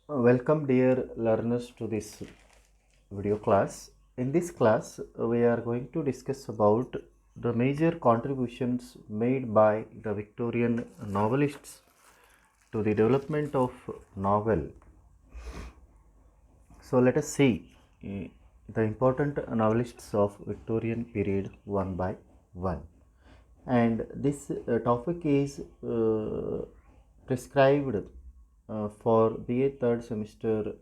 Welcome, dear learners, to this video class. In this class, we are going to discuss about the major contributions made by the Victorian novelists to the development of novel. So, let us see the important novelists of Victorian period one by one. And this topic is prescribed for BA third semester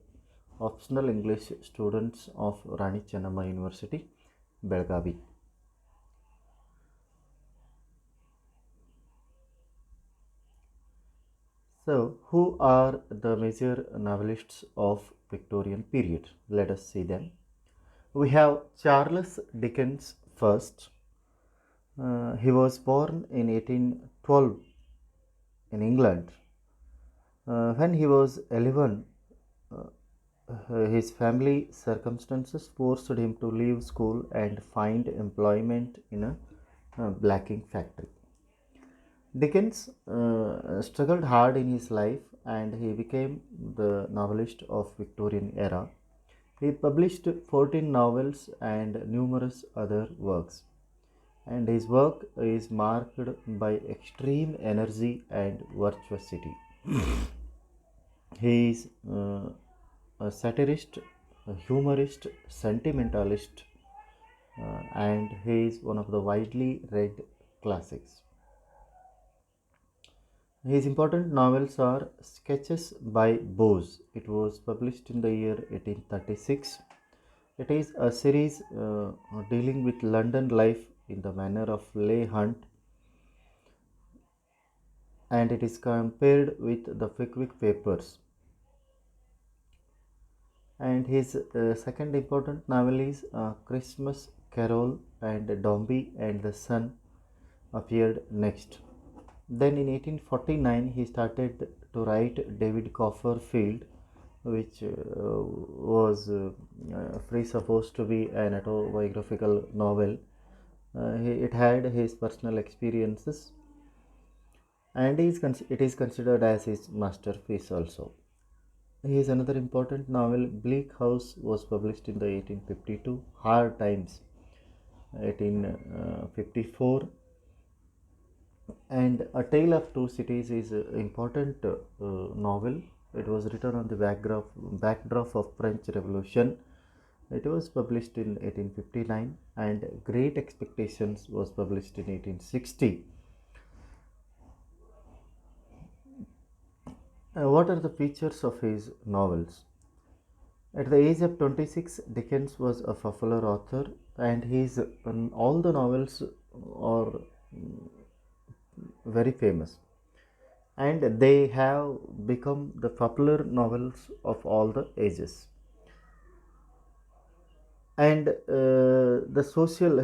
optional English students of Rani Chennamma University, Belgavi. So, who are the major novelists of Victorian period? Let us see them. We have Charles Dickens first. He was born in 1812 in England. When he was 11, his family circumstances forced him to leave school and find employment in a blacking factory. Dickens struggled hard in his life and he became the novelist of Victorian era. He published 14 novels and numerous other works, and his work is marked by extreme energy and virtuosity. He is a satirist, a humorist, sentimentalist, and he is one of the widely read classics. His important novels are Sketches by Boz. It was published in the year 1836. It is a series dealing with London life in the manner of Leigh Hunt, and it is compared with the Pickwick Papers. And his second important novel is Christmas Carol, and Dombey and the Son appeared next. Then in 1849 he started to write David Copperfield, which was free supposed to be an autobiographical novel. It had his personal experiences, and it is considered as his masterpiece also. His another important novel, Bleak House, was published in the 1852, Hard Times 1854, and A Tale of Two Cities is an important novel. It was written on the backdrop of French Revolution. It was published in 1859, and Great Expectations was published in 1860. What are the features of his novels? At the age of 26, Dickens was a popular author, and his all the novels are very famous, and they have become the popular novels of all the ages. And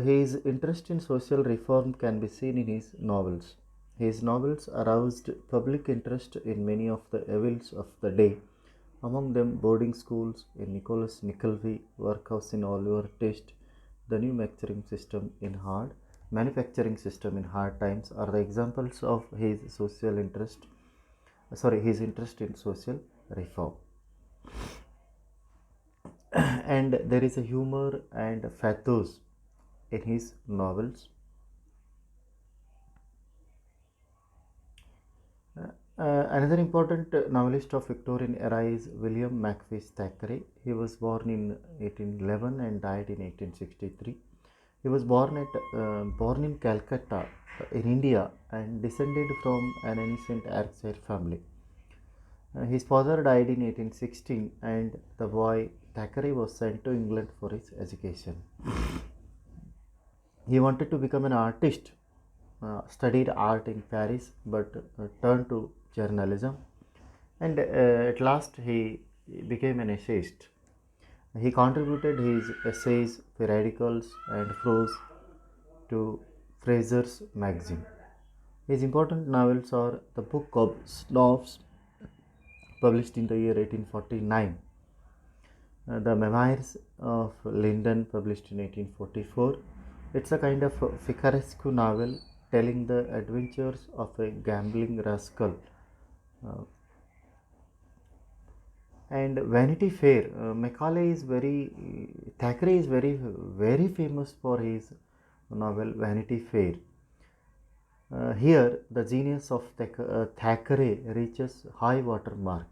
his interest in social reform can be seen in his novels. His novels aroused public interest in many of the evils of the day, among them boarding schools in Nicholas Nickleby, workhouse in Oliver Twist, the new manufacturing system in hard times are the examples of his interest in social reform. And there is a humor and pathos in his novels. Another important novelist of Victorian era is William Makepeace Thackeray. He was born in 1811 and died in 1863. He was born in Calcutta, in India, and descended from an ancient Yorkshire family. His father died in 1816, and the boy Thackeray was sent to England for his education. He wanted to become an artist, studied art in Paris, but turned to journalism, and at last he became an essayist. He contributed his essays, periodicals, and prose to Fraser's magazine. His important novels are The Book of Snobs, published in the year 1849, The Memoirs of Lyndon, published in 1844. It's a kind of picaresque novel telling the adventures of a gambling rascal, uh, And Vanity Fair, Macaulay is Thackeray is very famous for his novel Vanity Fair. Here, the genius of Thackeray reaches high water mark.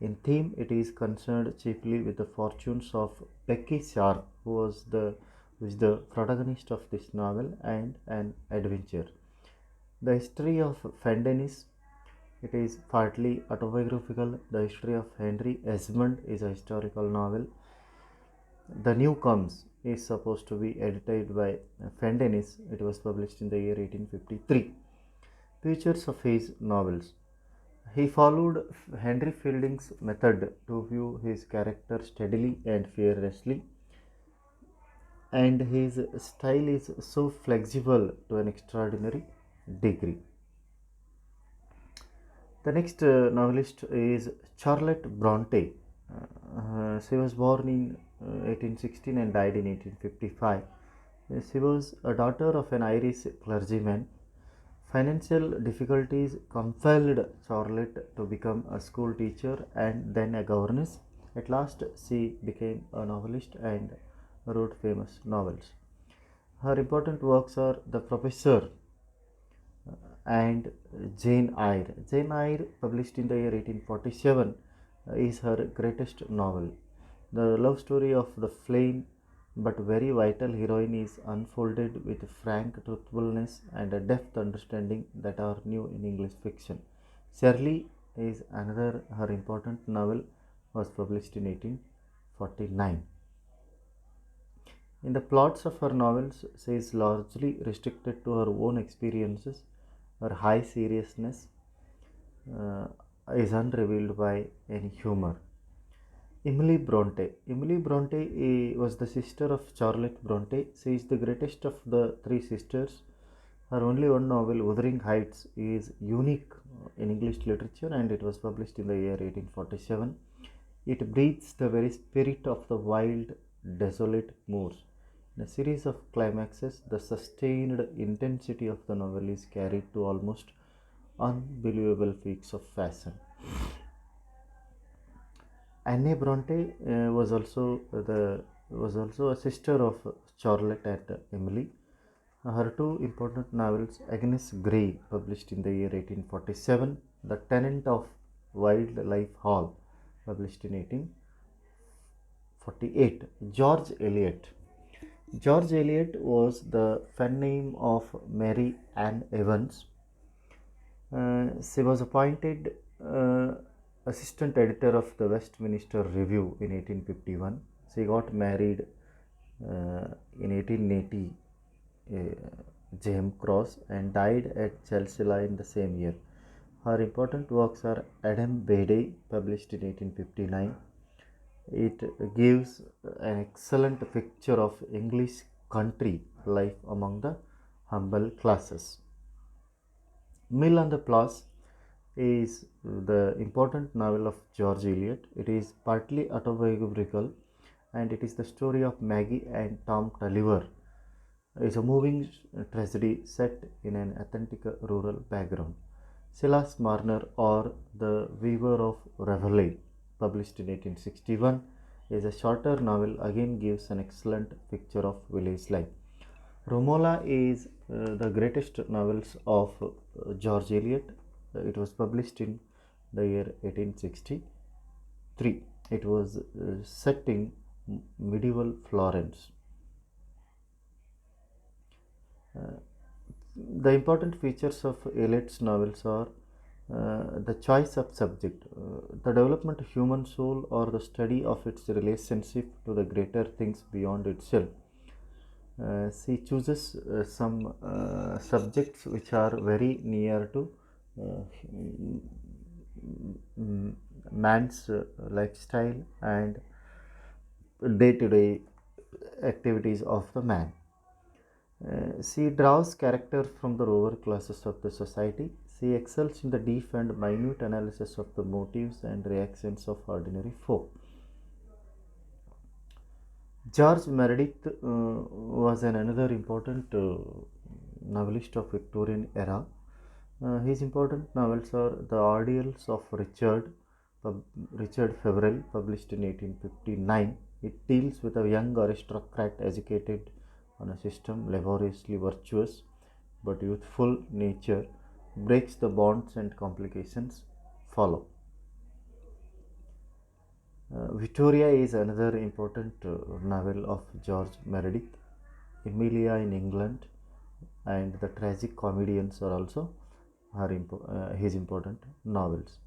In theme, it is concerned chiefly with the fortunes of Becky Sharp, who is the protagonist of this novel and an adventure. The history of Fendenis, it is partly autobiographical. The history of Henry Esmond is a historical novel. The New Comes is supposed to be edited by Fendenis. It was published in the year 1853. Features of his novels. He followed Henry Fielding's method to view his character steadily and fearlessly, and his style is so flexible to an extraordinary degree. The next novelist is Charlotte Bronte. She was born in 1816 and died in 1855. She was a daughter of an Irish clergyman. Financial difficulties compelled Charlotte to become a school teacher and then a governess. At last, she became a novelist and wrote famous novels. Her important works are The Professor and Jane Eyre. Jane Eyre, published in the year 1847, is her greatest novel. The love story of the plain but very vital heroine is unfolded with frank truthfulness and a depth understanding that are new in English fiction. Shirley is another her important novel, was published in 1849. In the plots of her novels, she is largely restricted to her own experiences. Her high seriousness uh, is unrevealed by any humor. Emily Bronte. Emily Bronte was the sister of Charlotte Bronte. She is the greatest of the three sisters. Her only one novel, Wuthering Heights, is unique in English literature and it was published in the year 1847. It breathes the very spirit of the wild, desolate moors. In a series of climaxes, the sustained intensity of the novel is carried to almost unbelievable peaks of fashion. Anne Bronte was also a sister of Charlotte and Emily. Her two important novels, Agnes Grey, published in the year 1847, The Tenant of Wildlife Hall, published in 1848. George Eliot. George Eliot was the pen name of Mary Ann Evans. She was appointed assistant editor of the Westminster Review in 1851. She got married in 1880, James Cross, and died at Chelsea in the same year. Her important works are Adam Bede, published in 1859. It gives an excellent picture of English country life among the humble classes. Mill on the Floss is the important novel of George Eliot. It is partly autobiographical and it is the story of Maggie and Tom Tulliver. It is a moving tragedy set in an authentic rural background. Silas Marner or The Weaver of Reveley, published in 1861, is a shorter novel, again gives an excellent picture of village life. Romola is the greatest novels of George Eliot. It was published in the year 1863. It was set in medieval Florence. The important features of Eliot's novels are the choice of subject, the development of human soul or the study of its relationship to the greater things beyond itself. She chooses some subjects which are very near to man's lifestyle and day to day activities of the man. She draws character from the lower classes of the society. She excels in the deep and minute analysis of the motives and reactions of ordinary folk. George Meredith was another important novelist of Victorian era. His important novels are The Ordeals of Richard, Richard Feverel, published in 1859. It deals with a young aristocrat educated on a system laboriously virtuous but youthful nature breaks the bonds and complications follow. Victoria is another important novel of George Meredith. Emilia in England and The Tragic Comedians are also his important novels.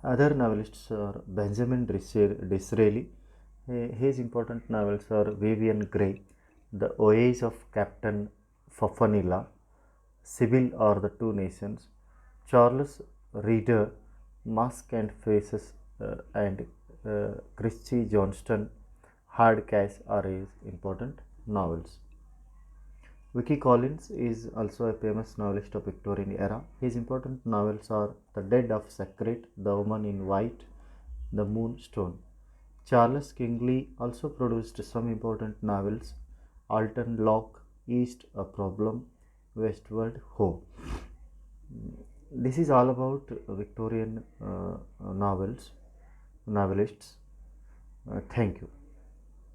Other novelists are Benjamin Disraeli. His important novels are Vivian Grey, The Voyage of Captain Fafnilla, Sibyl or the Two Nations, Charles Reader, Mask and Faces, and Christie Johnston, Hard Cash are his important novels. Vicky Collins is also a famous novelist of Victorian era. His important novels are The Dead of Secret, The Woman in White, The Moonstone. Charles Kingsley also produced some important novels: Alton Locke, East a Problem, Westward Ho. This is all about Victorian novelists. Thank you.